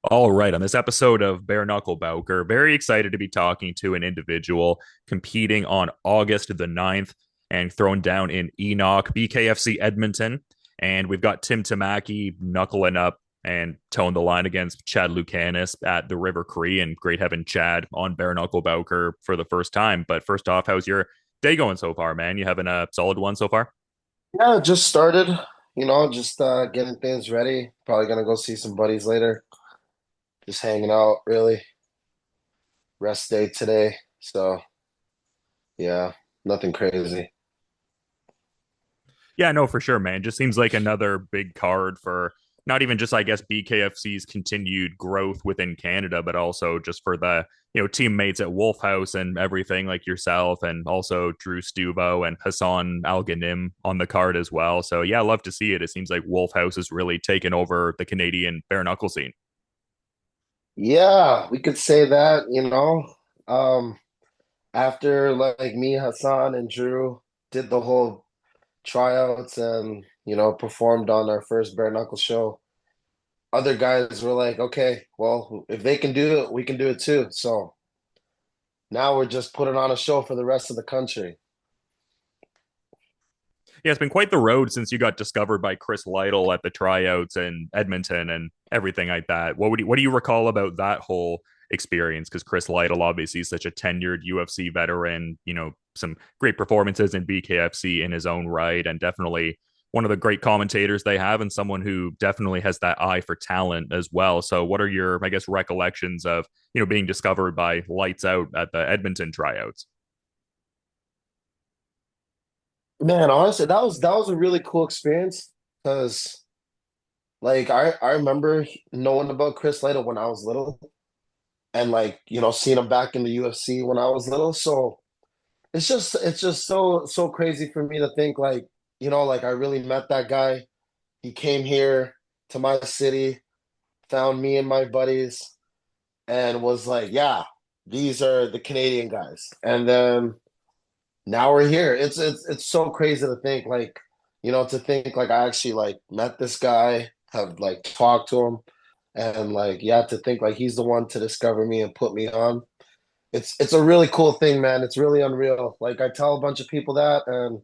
All right, on this episode of Bare Knuckle Bowker, very excited to be talking to an individual competing on August the 9th and thrown down in Enoch, BKFC Edmonton. And we've got Tim Tamaki knuckling up and towing the line against Chad Lucanas at the River Cree and Great Heaven Chad on Bare Knuckle Bowker for the first time. But first off, how's your day going so far, man? You having a solid one so far? Yeah, just started, just getting things ready. Probably gonna go see some buddies later. Just hanging out, really. Rest day today. So, yeah, nothing crazy. Yeah, no, for sure, man. Just seems like another big card for not even just, I guess, BKFC's continued growth within Canada, but also just for the, teammates at Wolfhouse and everything like yourself, and also Drew Stuvo and Hassan Al Ghanim on the card as well. So, yeah, I love to see it. It seems like Wolfhouse has really taken over the Canadian bare knuckle scene. Yeah, we could say that. Um, After like me, Hassan, and Drew did the whole tryouts and, performed on our first bare knuckle show. Other guys were like, okay, well, if they can do it, we can do it too. So now we're just putting on a show for the rest of the country. Yeah, it's been quite the road since you got discovered by Chris Lytle at the tryouts in Edmonton and everything like that. What do you recall about that whole experience? Because Chris Lytle obviously is such a tenured UFC veteran, some great performances in BKFC in his own right, and definitely one of the great commentators they have, and someone who definitely has that eye for talent as well. So, what are your, I guess, recollections of being discovered by Lights Out at the Edmonton tryouts? Man, honestly, that was a really cool experience because like I remember knowing about Chris Lytle when I was little and like, seeing him back in the UFC when I was little. So it's just so crazy for me to think like, like I really met that guy. He came here to my city, found me and my buddies, and was like, yeah, these are the Canadian guys. And then now we're here. It's so crazy to think like, to think like I actually like met this guy, have like talked to him, and like yeah, to think like he's the one to discover me and put me on. It's a really cool thing, man. It's really unreal. Like I tell a bunch of people that and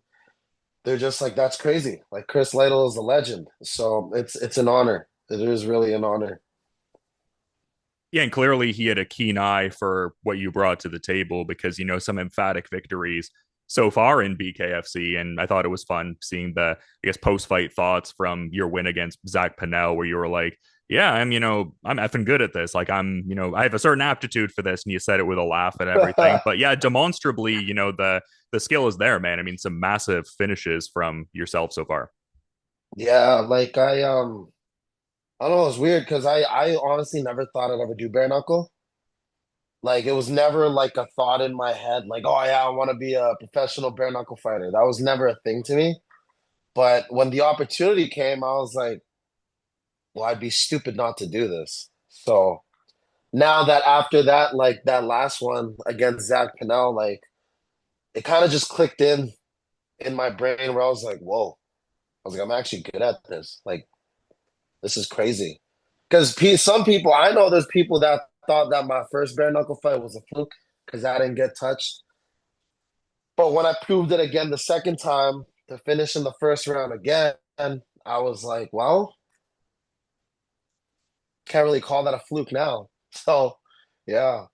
they're just like, that's crazy. Like Chris Lytle is a legend. So it's an honor. It is really an honor. Yeah, and clearly he had a keen eye for what you brought to the table because some emphatic victories so far in BKFC, and I thought it was fun seeing the I guess post fight thoughts from your win against Zach Pinnell, where you were like, "Yeah, I'm effing good at this. Like I have a certain aptitude for this," and you said it with a laugh and everything. But yeah, demonstrably, the skill is there, man. I mean, some massive finishes from yourself so far. Yeah, like I don't know, it's weird because I honestly never thought I'd ever do bare knuckle. Like it was never like a thought in my head, like, oh yeah, I want to be a professional bare knuckle fighter. That was never a thing to me. But when the opportunity came, I was like, well, I'd be stupid not to do this. So now that after that, like that last one against Zach Pinnell, like it kind of just clicked in my brain where I was like, whoa, I was like, I'm actually good at this. Like this is crazy. Because some people, I know there's people that thought that my first bare knuckle fight was a fluke because I didn't get touched. But when I proved it again the second time to finish in the first round again, I was like, well, can't really call that a fluke now. So, yeah.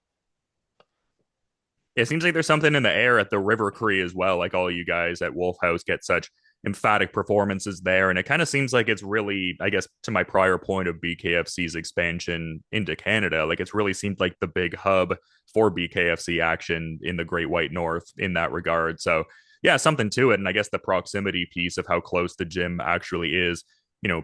It seems like there's something in the air at the River Cree as well. Like all you guys at Wolfhouse get such emphatic performances there. And it kind of seems like it's really, I guess, to my prior point of BKFC's expansion into Canada, like it's really seemed like the big hub for BKFC action in the Great White North in that regard. So, yeah, something to it. And I guess the proximity piece of how close the gym actually is,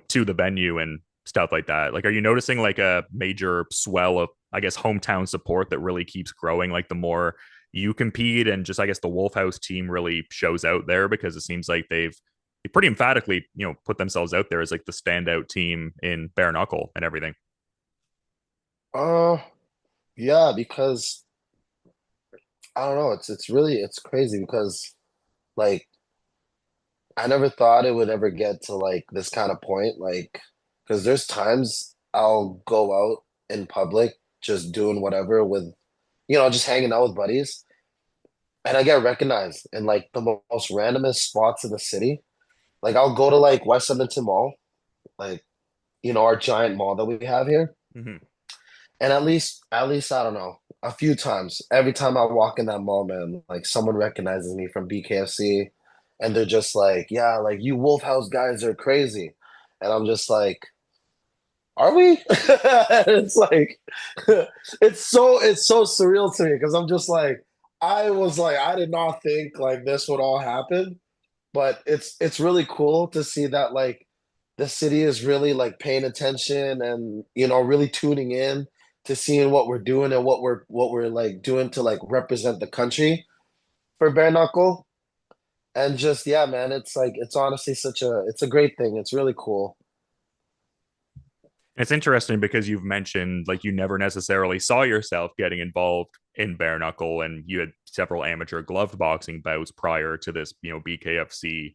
to the venue and stuff like that. Like, are you noticing like a major swell of, I guess, hometown support that really keeps growing? Like, the more you compete and just I guess the Wolfhouse team really shows out there because it seems like they've pretty emphatically put themselves out there as like the standout team in bare knuckle and everything. Uh, yeah, because I don't know, it's crazy because like I never thought it would ever get to like this kind of point, like because there's times I'll go out in public, just doing whatever with, just hanging out with buddies. And I get recognized in like the most randomest spots in the city. Like I'll go to like West Edmonton Mall, like, our giant mall that we have here. Hmm. And at least, I don't know, a few times, every time I walk in that mall, man, like someone recognizes me from BKFC and they're just like, yeah, like you Wolfhouse guys are crazy. And I'm just like, are we? It's like it's so surreal to me because I'm just like, I was like, I did not think like this would all happen, but it's really cool to see that like the city is really like paying attention and really tuning in to seeing what we're doing and what we're like doing to like represent the country for bare knuckle. And just yeah, man, it's like it's honestly it's a great thing. It's really cool. It's interesting because you've mentioned like you never necessarily saw yourself getting involved in bare knuckle, and you had several amateur gloved boxing bouts prior to this, BKFC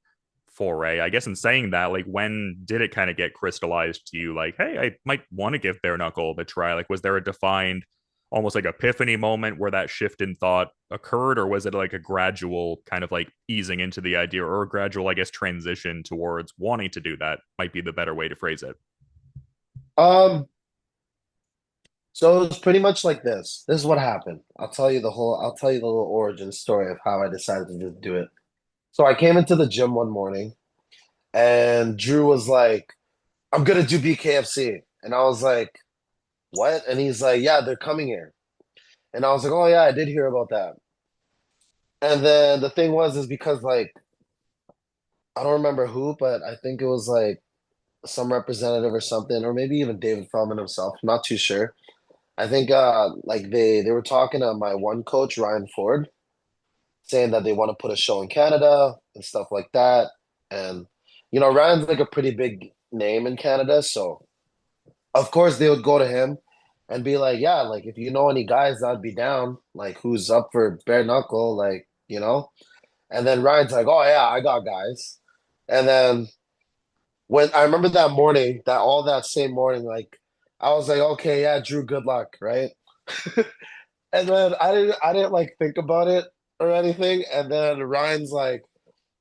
foray. I guess in saying that, like, when did it kind of get crystallized to you, like, hey, I might want to give bare knuckle the try? Like, was there a defined, almost like epiphany moment where that shift in thought occurred, or was it like a gradual kind of like easing into the idea, or a gradual, I guess, transition towards wanting to do that? Might be the better way to phrase it. Um, so it was pretty much like this. This is what happened. I'll tell you the little origin story of how I decided to just do it. So I came into the gym one morning and Drew was like, I'm gonna do BKFC. And I was like, what? And he's like, yeah, they're coming here. And I was like, oh yeah, I did hear about that. And then the thing was, is because like I don't remember who, but I think it was like some representative or something, or maybe even David Feldman himself. I'm not too sure. I think like they were talking to my one coach, Ryan Ford, saying that they want to put a show in Canada and stuff like that. And Ryan's like a pretty big name in Canada, so of course they would go to him and be like, yeah, like if you know any guys that'd be down, like who's up for bare knuckle, like. And then Ryan's like, oh yeah, I got guys. And then when I remember that morning, that same morning, like I was like, okay, yeah, Drew, good luck, right? And then I didn't like think about it or anything. And then Ryan's like,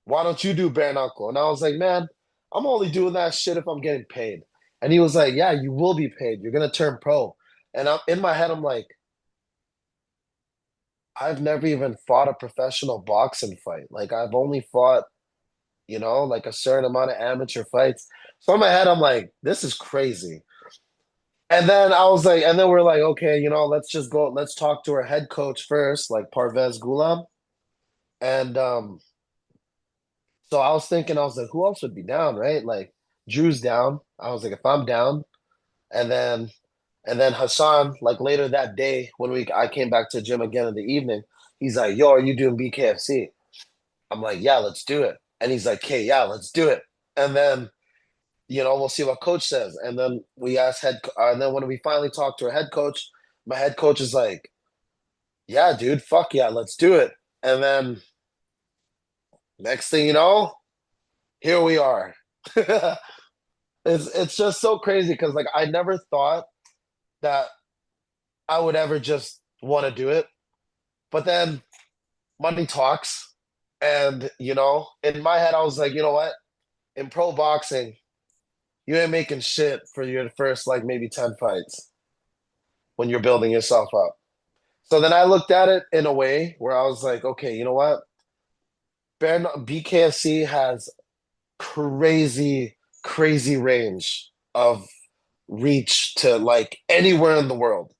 why don't you do bare knuckle? And I was like, man, I'm only doing that shit if I'm getting paid. And he was like, yeah, you will be paid. You're gonna turn pro. And I'm in my head, I'm like, I've never even fought a professional boxing fight. Like I've only fought, like a certain amount of amateur fights. So in my head, I'm like, this is crazy. And then I was like, and then we're like, okay, let's just go, let's talk to our head coach first, like Parvez Gulam. And so I was thinking, I was like, who else would be down, right? Like Drew's down. I was like, if I'm down, and then Hassan, like later that day when I came back to the gym again in the evening, he's like, yo, are you doing BKFC? I'm like, yeah, let's do it. And he's like, okay, yeah, let's do it. And then, we'll see what coach says. And then and then when we finally talked to our head coach, my head coach is like, yeah, dude, fuck yeah, let's do it. And then next thing you know, here we are. It's just so crazy because like I never thought that I would ever just want to do it. But then money talks. And, in my head, I was like, you know what? In pro boxing, you ain't making shit for your first, like, maybe 10 fights when you're building yourself up. So then I looked at it in a way where I was like, okay, you know what? BKFC has crazy, crazy range of reach to like anywhere in the world.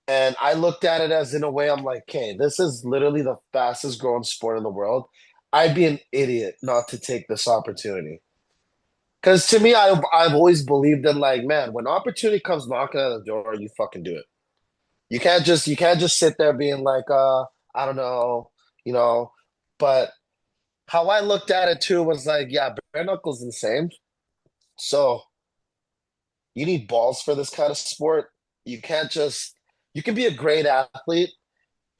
And I looked at it as in a way, I'm like, okay, this is literally the fastest growing sport in the world. I'd be an idiot not to take this opportunity. Because to me, I've always believed in like, man, when opportunity comes knocking at the door, you fucking do it. You can't just sit there being like, I don't know, you know. But how I looked at it too was like, yeah, bare knuckles insane. So you need balls for this kind of sport. You can't just you can be a great athlete,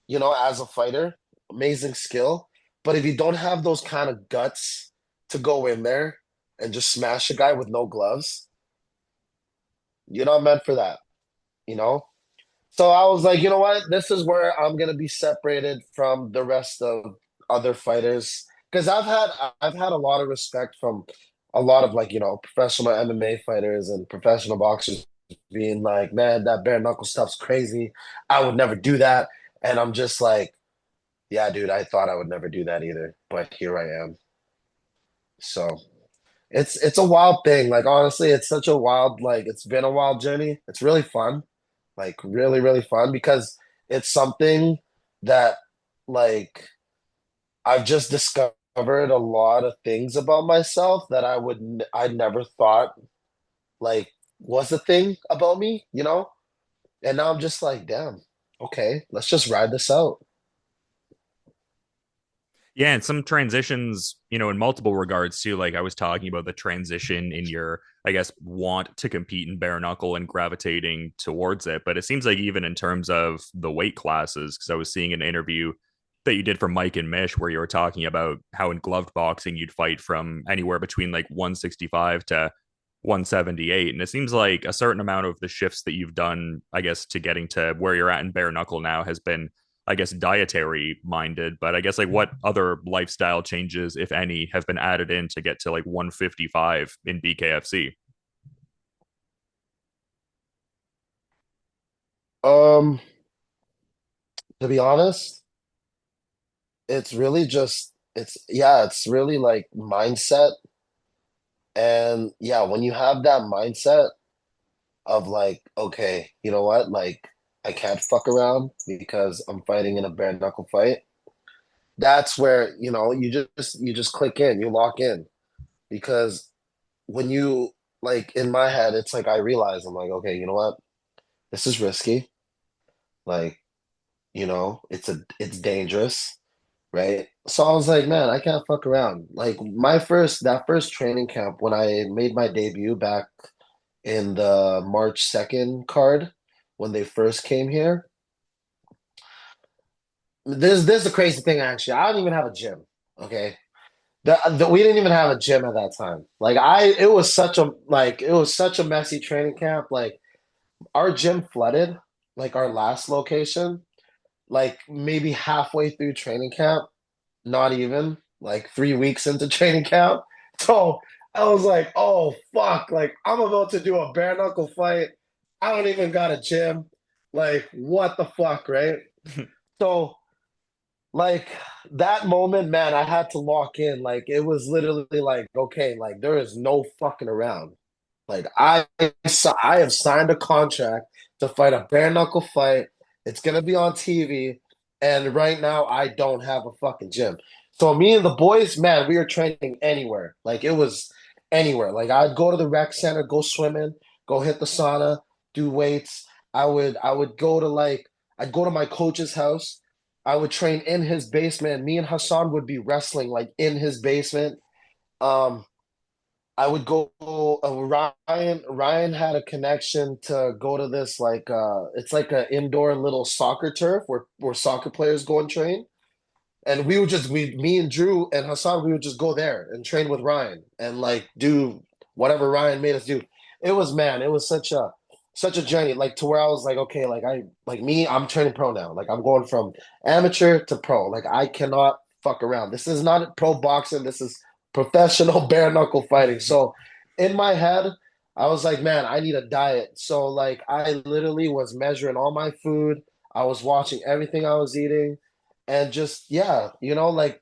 as a fighter, amazing skill. But if you don't have those kind of guts to go in there and just smash a guy with no gloves, you're not meant for that. you know? So I was like, you know what? This is where I'm gonna be separated from the rest of other fighters. Because I've had a lot of respect from a lot of like, professional MMA fighters and professional boxers being like, man, that bare knuckle stuff's crazy. I would never do that. And I'm just like, yeah, dude, I thought I would never do that either, but here I am. So it's a wild thing. Like honestly, it's such a wild, like it's been a wild journey. It's really fun. Like really, really fun because it's something that like I've just discovered a lot of things about myself that I never thought like was a thing about me, you know? And now I'm just like, damn, okay, let's just ride this out. Yeah, and some transitions, in multiple regards too. Like I was talking about the transition in your, I guess, want to compete in bare knuckle and gravitating towards it. But it seems like even in terms of the weight classes, because I was seeing an interview that you did for Mike and Mish where you were talking about how in gloved boxing you'd fight from anywhere between like 165 to 178. And it seems like a certain amount of the shifts that you've done, I guess, to getting to where you're at in bare knuckle now has been, I guess, dietary minded. But I guess like what other lifestyle changes, if any, have been added in to get to like 155 in BKFC? Um, to be honest, it's really like mindset. And yeah, when you have that mindset of like, okay, you know what? Like I can't fuck around because I'm fighting in a bare knuckle fight. That's where, you just click in, you lock in. Because when you like in my head, it's like I realize I'm like, okay, you know what? This is risky. Like, it's dangerous, right? So I was like, man, I can't fuck around. Like that first training camp when I made my debut back in the March 2nd card when they first came here. There's the crazy thing actually. I don't even have a gym. Okay. We didn't even have a gym at that time. Like it was such a messy training camp. Like our gym flooded, like our last location, like maybe halfway through training camp, not even like 3 weeks into training camp. So I was like, oh fuck, like I'm about to do a bare knuckle fight. I don't even got a gym. Like, what the fuck, right? So like that moment, man, I had to lock in. Like it was literally like, okay, like there is no fucking around. Like I have signed a contract to fight a bare knuckle fight. It's gonna be on TV, and right now I don't have a fucking gym. So me and the boys, man, we were training anywhere. Like it was anywhere. Like I'd go to the rec center, go swimming, go hit the sauna, do weights. I would go to like I'd go to my coach's house. I would train in his basement. Me and Hassan would be wrestling like in his basement. Um, I would go. Ryan had a connection to go to this like it's like an indoor little soccer turf where soccer players go and train. And me and Drew and Hassan, we would just go there and train with Ryan and like do whatever Ryan made us do. It was such a journey, like to where I was like, okay, I'm training pro now. Like I'm going from amateur to pro. Like I cannot fuck around. This is not pro boxing. This is professional bare knuckle fighting. So in my head, I was like, man, I need a diet. So like I literally was measuring all my food. I was watching everything I was eating and just yeah, like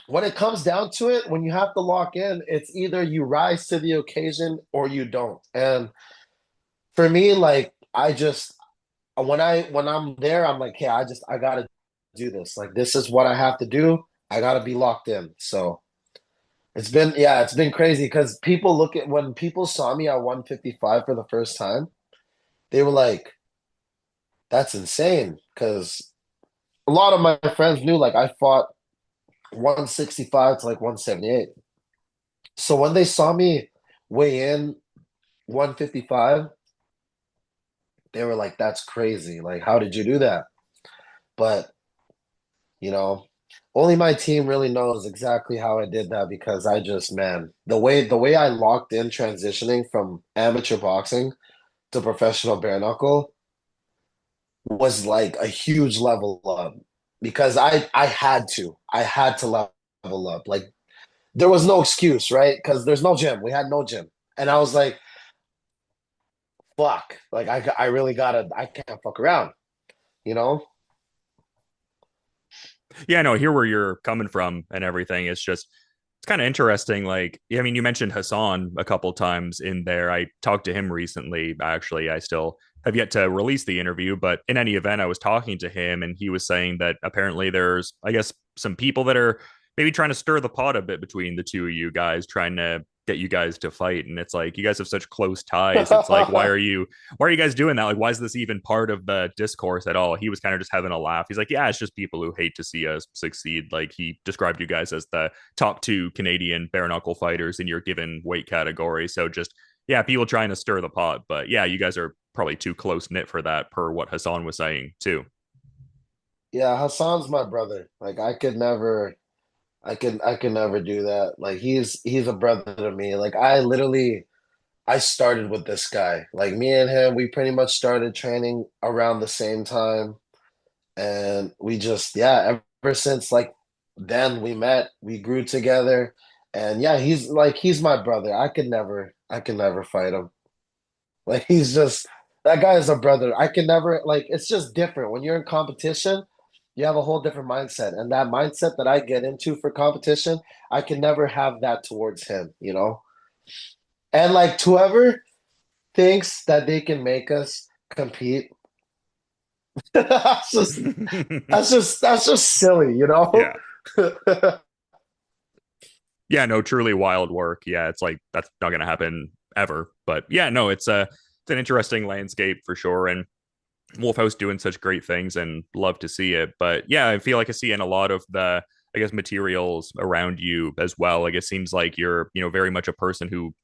when it comes down to it, when you have to lock in, it's either you rise to the occasion or you don't. And for me, like I just when I'm there, I'm like, hey, I gotta do this. Like this is what I have to do. I gotta be locked in. So it's been crazy because when people saw me at 155 for the first time, they were like, that's insane. Because a lot of my friends knew like I fought 165 to like 178. So when they saw me weigh in 155, they were like, that's crazy. Like, how did you do that? But, you know, only my team really knows exactly how I did that because man, the way I locked in transitioning from amateur boxing to professional bare knuckle was like a huge level up because I had to level up. Like there was no excuse, right? Because there's no gym. We had no gym. And I was like, fuck. Like I really gotta I can't fuck around, you know? Yeah, no, hear where you're coming from and everything. It's kind of interesting. Like, I mean, you mentioned Hassan a couple times in there. I talked to him recently. Actually, I still have yet to release the interview, but in any event, I was talking to him and he was saying that apparently there's, I guess, some people that are maybe trying to stir the pot a bit between the two of you guys, trying to get you guys to fight. And it's like you guys have such close ties. It's like, why are you guys doing that? Like, why is this even part of the discourse at all? He was kind of just having a laugh. He's like, yeah, it's just people who hate to see us succeed. Like he described you guys as the top two Canadian bare knuckle fighters in your given weight category. So just, yeah, people trying to stir the pot. But yeah, you guys are probably too close knit for that, per what Hassan was saying too. Yeah, Hassan's my brother. Like I could never do that. Like he's a brother to me. Like I started with this guy. Like me and him, we pretty much started training around the same time. And we just, yeah, ever since like then we met, we grew together. And yeah, he's my brother. I could never fight him. Like he's just that guy is a brother. I can never like it's just different. When you're in competition, you have a whole different mindset. And that mindset that I get into for competition, I can never have that towards him, you know? And like whoever thinks that they can make us compete, that's just that's just silly, you know? Yeah. Yeah, no, truly wild work. Yeah, it's like that's not going to happen ever. But yeah, no, it's an interesting landscape for sure. And Wolfhouse doing such great things and love to see it. But yeah, I feel like I see in a lot of the, I guess, materials around you as well. Like it seems like you're, very much a person who,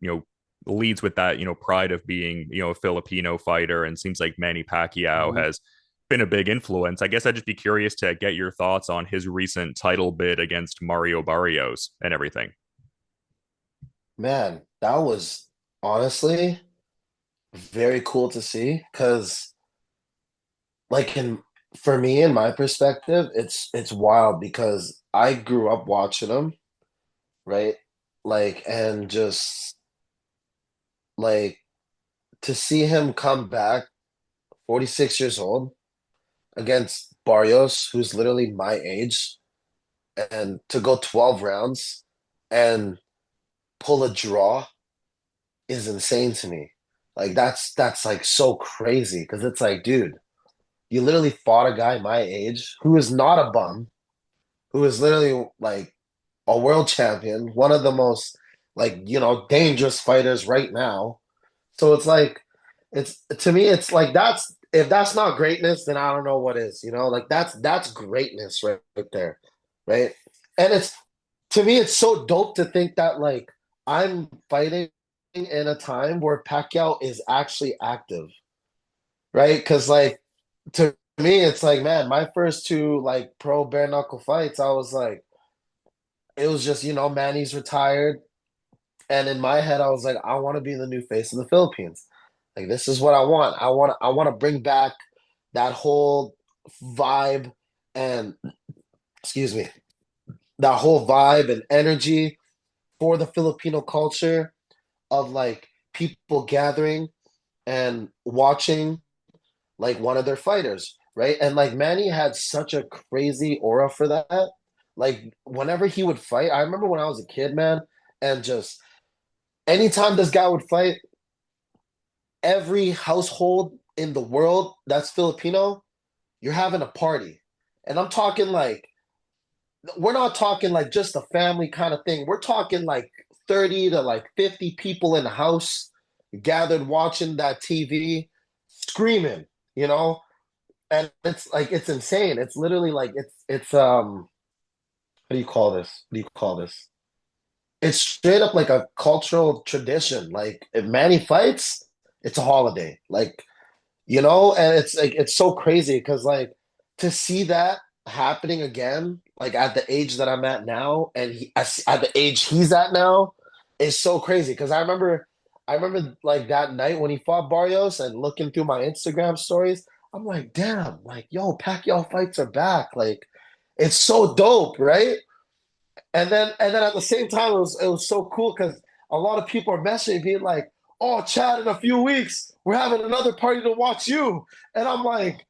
leads with that, pride of being, a Filipino fighter. And seems like Manny Pacquiao Mhm. has been a big influence. I guess I'd just be curious to get your thoughts on his recent title bid against Mario Barrios and everything. Man, that was honestly very cool to see because like in for me in my perspective, it's wild because I grew up watching him, right? Like and just like to see him come back 46 years old against Barrios, who's literally my age, and to go 12 rounds and pull a draw is insane to me. Like that's like so crazy because it's like, dude, you literally fought a guy my age who is not a bum, who is literally like a world champion, one of the most like, dangerous fighters right now. So it's like it's to me it's like that's if that's not greatness, then I don't know what is, Like that's greatness right there. Right? And it's to me it's so dope to think that like I'm fighting in a time where Pacquiao is actually active, right? Because like to me, it's like, man, my first two like pro bare knuckle fights, I was like, it was just, Manny's retired. And in my head, I was like, I want to be the new face of the Philippines. Like this is what I want. I want to bring back that whole vibe and excuse me, that whole vibe and energy for the Filipino culture of like people gathering and watching like one of their fighters, right? And like Manny had such a crazy aura for that. Like whenever he would fight, I remember when I was a kid, man, and just anytime this guy would fight, every household in the world that's Filipino, you're having a party. And I'm talking like we're not talking like just a family kind of thing. We're talking like 30 to like 50 people in the house gathered watching that TV, screaming, you know? And it's like it's insane. It's literally like it's what do you call this? What do you call this? It's straight up like a cultural tradition. Like if Manny fights, it's a holiday. Like, and it's like it's so crazy because like to see that happening again, like at the age that I'm at now, and at the age he's at now, is so crazy. Because I remember I remember like that night when he fought Barrios and looking through my Instagram stories, I'm like, damn, like, yo, Pacquiao fights are back. Like, it's so dope, right? And then at the same time, it was so cool because a lot of people are messaging being like, "Oh, Chad, in a few weeks, we're having another party to watch you," and I'm like,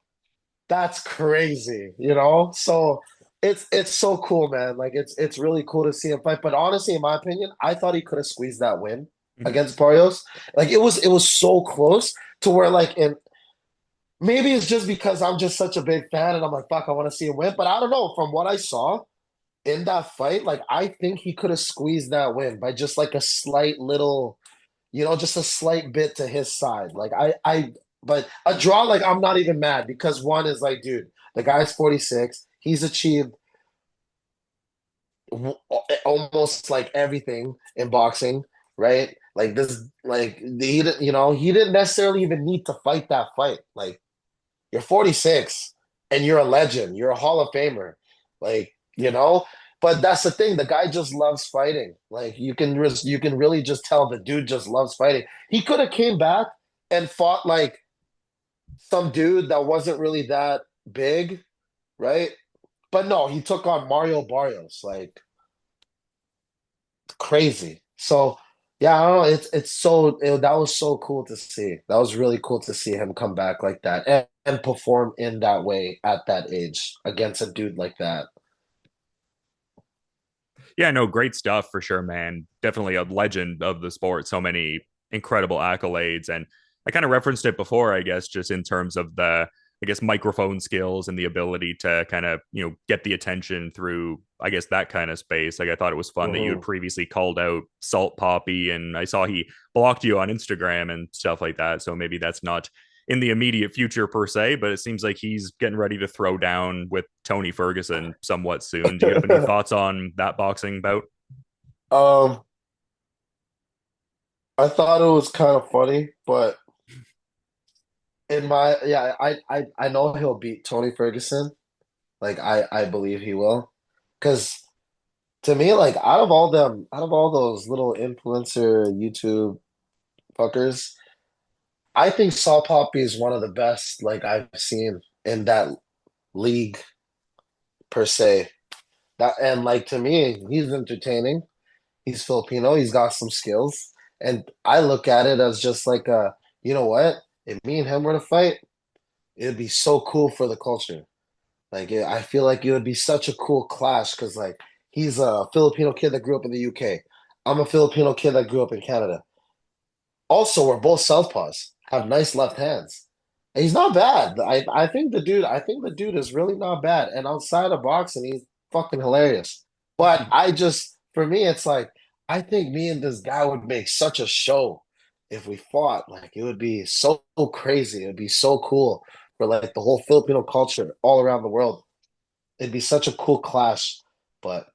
"That's crazy," you know? So it's so cool, man. Like it's really cool to see him fight. But honestly, in my opinion, I thought he could have squeezed that win Mhm. against Barrios. Like it was so close to where like in maybe it's just because I'm just such a big fan and I'm like, fuck, I want to see him win. But I don't know. From what I saw in that fight, like I think he could have squeezed that win by just like a slight little, just a slight bit to his side. But a draw, like I'm not even mad because one is like, dude, the guy's 46. He's achieved almost like everything in boxing, right? Like this, like he didn't necessarily even need to fight that fight. Like you're 46 and you're a legend. You're a Hall of Famer. Like, but that's the thing. The guy just loves fighting. Like you can really just tell the dude just loves fighting. He could have came back and fought like some dude that wasn't really that big, right? But no, he took on Mario Barrios, like crazy. So yeah, I don't know. That was so cool to see. That was really cool to see him come back like that and perform in that way at that age against a dude like that. Yeah, no, great stuff for sure, man. Definitely a legend of the sport. So many incredible accolades. And I kind of referenced it before, I guess, just in terms of the, I guess, microphone skills and the ability to kind of, get the attention through, I guess, that kind of space. Like, I thought it was fun that you had Hmm. previously called out Salt Poppy, and I saw he blocked you on Instagram and stuff like that. So maybe that's not in the immediate future per se, but it seems like he's getting ready to throw down with Tony Ferguson somewhat soon. Do you have any thoughts on that boxing bout? um, I thought it was kind of funny, but yeah, I know he'll beat Tony Ferguson. Like I believe he will, because to me, like out of all those little influencer YouTube fuckers, I think Saw Poppy is one of the best like I've seen in that league per se. That and like to me, he's entertaining. He's Filipino. He's got some skills, and I look at it as just like you know what? If me and him were to fight, it'd be so cool for the culture. Like I feel like it would be such a cool clash because like he's a Filipino kid that grew up in the UK. I'm a Filipino kid that grew up in Canada. Also, we're both southpaws, have nice left hands. And he's not bad. I think the dude is really not bad. And outside of boxing, he's fucking hilarious. But for me, it's like I think me and this guy would make such a show if we fought. Like it would be so crazy. It would be so cool for like the whole Filipino culture all around the world. It'd be such a cool clash. But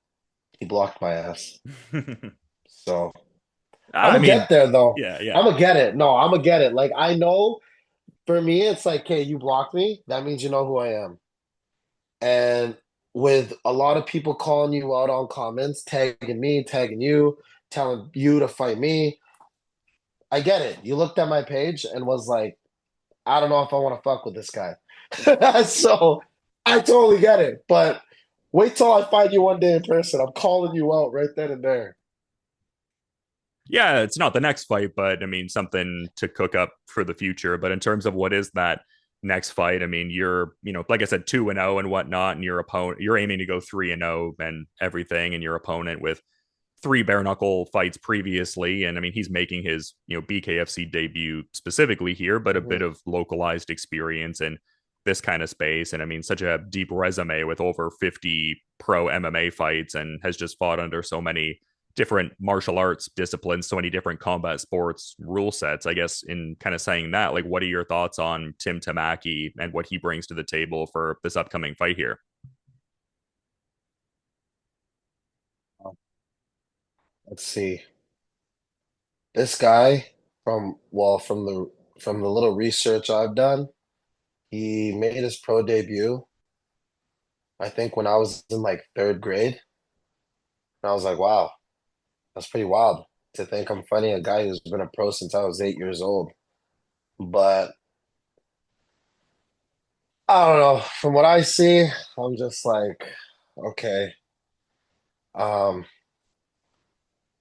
he blocked my ass. So I'm I gonna mean, get there though. yeah, yeah. I'm gonna get it. No, I'm gonna get it. Like I know for me, it's like, okay, you block me. That means you know who I am. And with a lot of people calling you out on comments, tagging me, tagging you, telling you to fight me, I get it. You looked at my page and was like, I don't know if I want to fuck with this guy. So I totally get it. But wait till I find you one day in person. I'm calling you out right then and there. Yeah, it's not the next fight, but I mean, something to cook up for the future. But in terms of what is that next fight, I mean, you're, like I said, 2-0 and whatnot, and your opponent, you're aiming to go 3-0 and everything, and your opponent with three bare knuckle fights previously. And I mean, he's making his, BKFC debut specifically here, but a bit Mhm. of localized experience in this kind of space. And I mean, such a deep resume with over 50 pro MMA fights, and has just fought under so many different martial arts disciplines, so many different combat sports rule sets. I guess in kind of saying that, like, what are your thoughts on Tim Tamaki and what he brings to the table for this upcoming fight here? Let's see. This guy from the little research I've done, he made his pro debut, I think when I was in like third grade. And I was like, wow, that's pretty wild. to think I'm fighting a guy who's been a pro since I was 8 years old. But I don't know. From what I see, I'm just like, okay, um,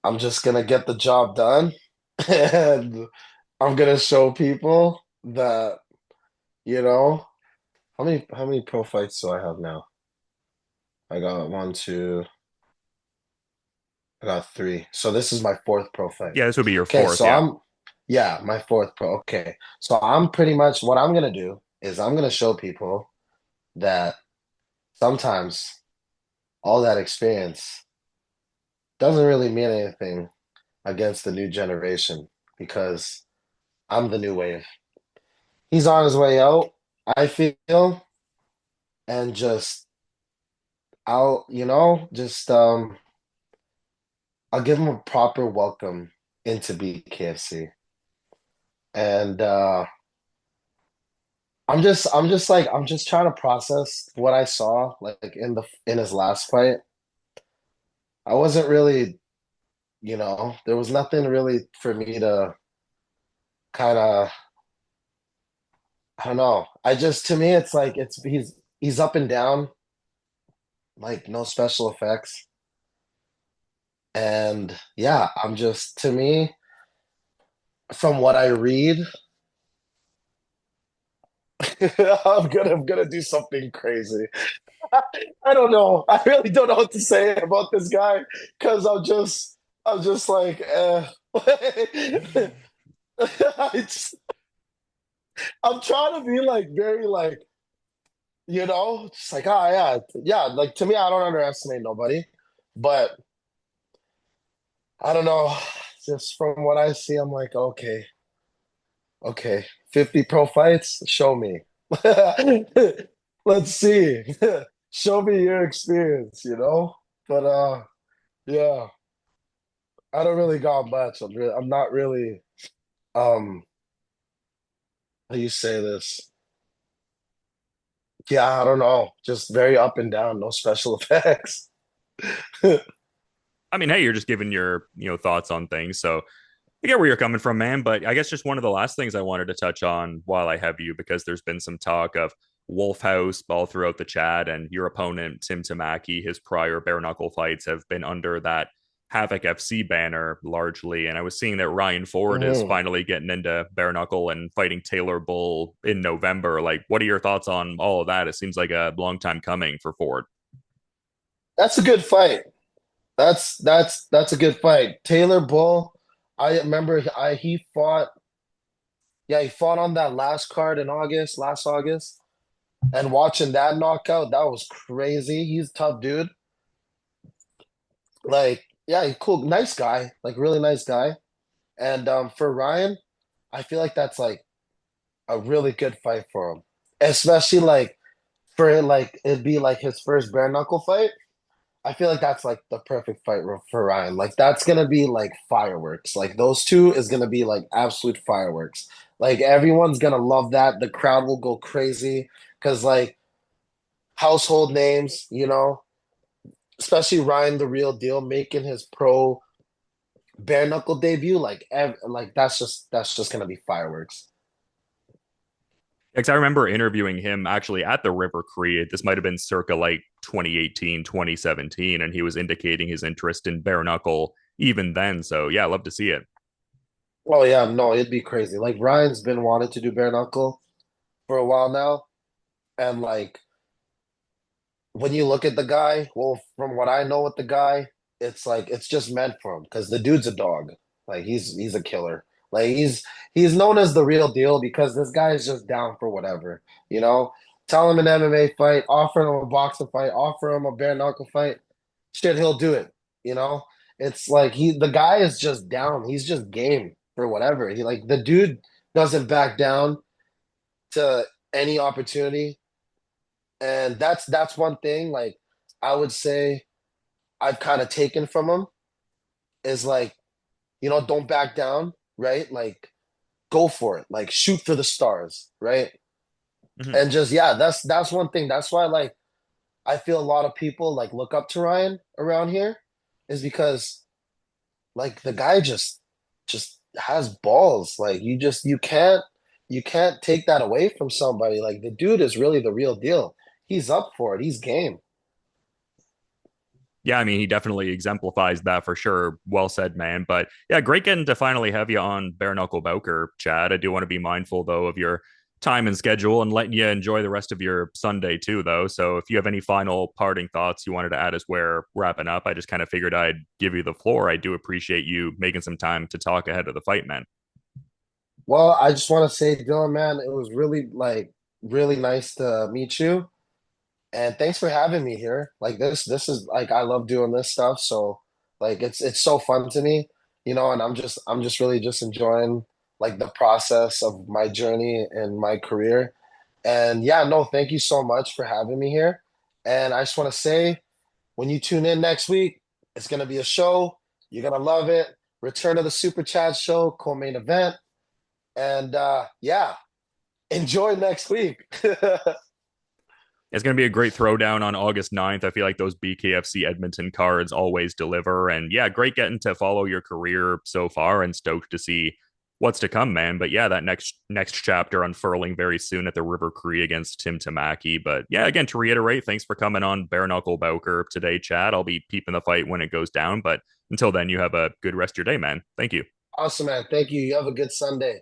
I'm just gonna get the job done, and I'm gonna show people that, you know, how many pro fights do I have now? I got one, two, I got three. So this is my fourth pro fight. Yeah, this would be your Okay, fourth. Yeah. yeah, my fourth pro. Okay. So I'm pretty much what I'm gonna do is I'm gonna show people that sometimes all that experience doesn't really mean anything against the new generation because I'm the new wave. He's on his way out, I feel, and just I'll give him a proper welcome into BKFC. And I'm just trying to process what I saw like in his last fight. I wasn't really, there was nothing really for me to kind of, I don't know. I just to me it's like he's up and down, like no special effects. And yeah, I'm just to me, from what I read, I'm gonna do something crazy. I don't know. I really don't know what to say about this guy because I'm just like I just, I'm trying to be like very like just like yeah like to me I don't underestimate nobody, but I don't know. Just from what I see, I'm like okay, 50 pro fights, show me. Let's see. Show me your experience. But yeah, I don't really got much. I'm not really um how you say this? Yeah, I don't know. Just very up and down, no special effects. I mean, hey, you're just giving your thoughts on things. So I get where you're coming from, man. But I guess just one of the last things I wanted to touch on while I have you, because there's been some talk of Wolfhouse all throughout the chat, and your opponent, Tim Tamaki, his prior bare knuckle fights have been under that Havoc FC banner largely. And I was seeing that Ryan Ford is Mhm. finally getting into bare knuckle and fighting Taylor Bull in November. Like, what are your thoughts on all of that? It seems like a long time coming for Ford. That's a good fight. That's a good fight. Taylor Bull, I remember he fought, yeah, he fought on that last card in last August. And watching that knockout, that was crazy. He's a tough dude. Like, yeah, he's cool, nice guy, like really nice guy. And for Ryan, I feel like that's like a really good fight for him. Especially like for like it'd be like his first bare knuckle fight. I feel like that's like the perfect fight for Ryan. Like that's gonna be like fireworks. Like those two is gonna be like absolute fireworks. Like everyone's gonna love that. The crowd will go crazy because like household names, especially Ryan the Real Deal making his pro bare knuckle debut. Like that's just gonna be fireworks. Because I remember interviewing him actually at the River Cree. This might have been circa like 2018, 2017, and he was indicating his interest in bare knuckle even then. So yeah, I love to see it. Oh yeah, no, it'd be crazy. Like Ryan's been wanting to do bare knuckle for a while now, and like when you look at the guy, well, from what I know with the guy, it's like it's just meant for him because the dude's a dog. Like he's a killer. Like he's known as the real deal because this guy is just down for whatever. You know, tell him an MMA fight, offer him a boxing fight, offer him a bare knuckle fight, shit, he'll do it. You know, it's like the guy is just down. He's just game for whatever. He like the dude doesn't back down to any opportunity, and that's one thing. Like I would say I've kind of taken from him is like don't back down, right? Like go for it, like shoot for the stars, right? Mhm. And just yeah, that's one thing. That's why like I feel a lot of people like look up to Ryan around here is because like the guy just has balls. Like you can't take that away from somebody. Like the dude is really the real deal. He's up for it. He's game. Yeah, I mean, he definitely exemplifies that for sure. Well said, man. But yeah, great getting to finally have you on Bare Knuckle Bowker, Chad. I do want to be mindful, though, of your time and schedule and letting you enjoy the rest of your Sunday, too, though. So if you have any final parting thoughts you wanted to add as we're wrapping up, I just kind of figured I'd give you the floor. I do appreciate you making some time to talk ahead of the fight, man. Well, I just want to say, Dylan, man, it was really nice to meet you. And thanks for having me here. Like this is like I love doing this stuff. So like it's so fun to me, and I'm just really just enjoying like the process of my journey and my career. And yeah, no, thank you so much for having me here. And I just want to say, when you tune in next week, it's gonna be a show. You're gonna love it. Return of the Super Chat show, co-main event. And yeah, enjoy next week. It's going to be a great throwdown on August 9th. I feel like those BKFC Edmonton cards always deliver. And yeah, great getting to follow your career so far and stoked to see what's to come, man. But yeah, that next chapter unfurling very soon at the River Cree against Tim Tamaki. But yeah, again, to reiterate, thanks for coming on Bare Knuckle Bowker today, Chad. I'll be peeping the fight when it goes down. But until then, you have a good rest of your day, man. Thank you. Awesome, man. Thank you. You have a good Sunday.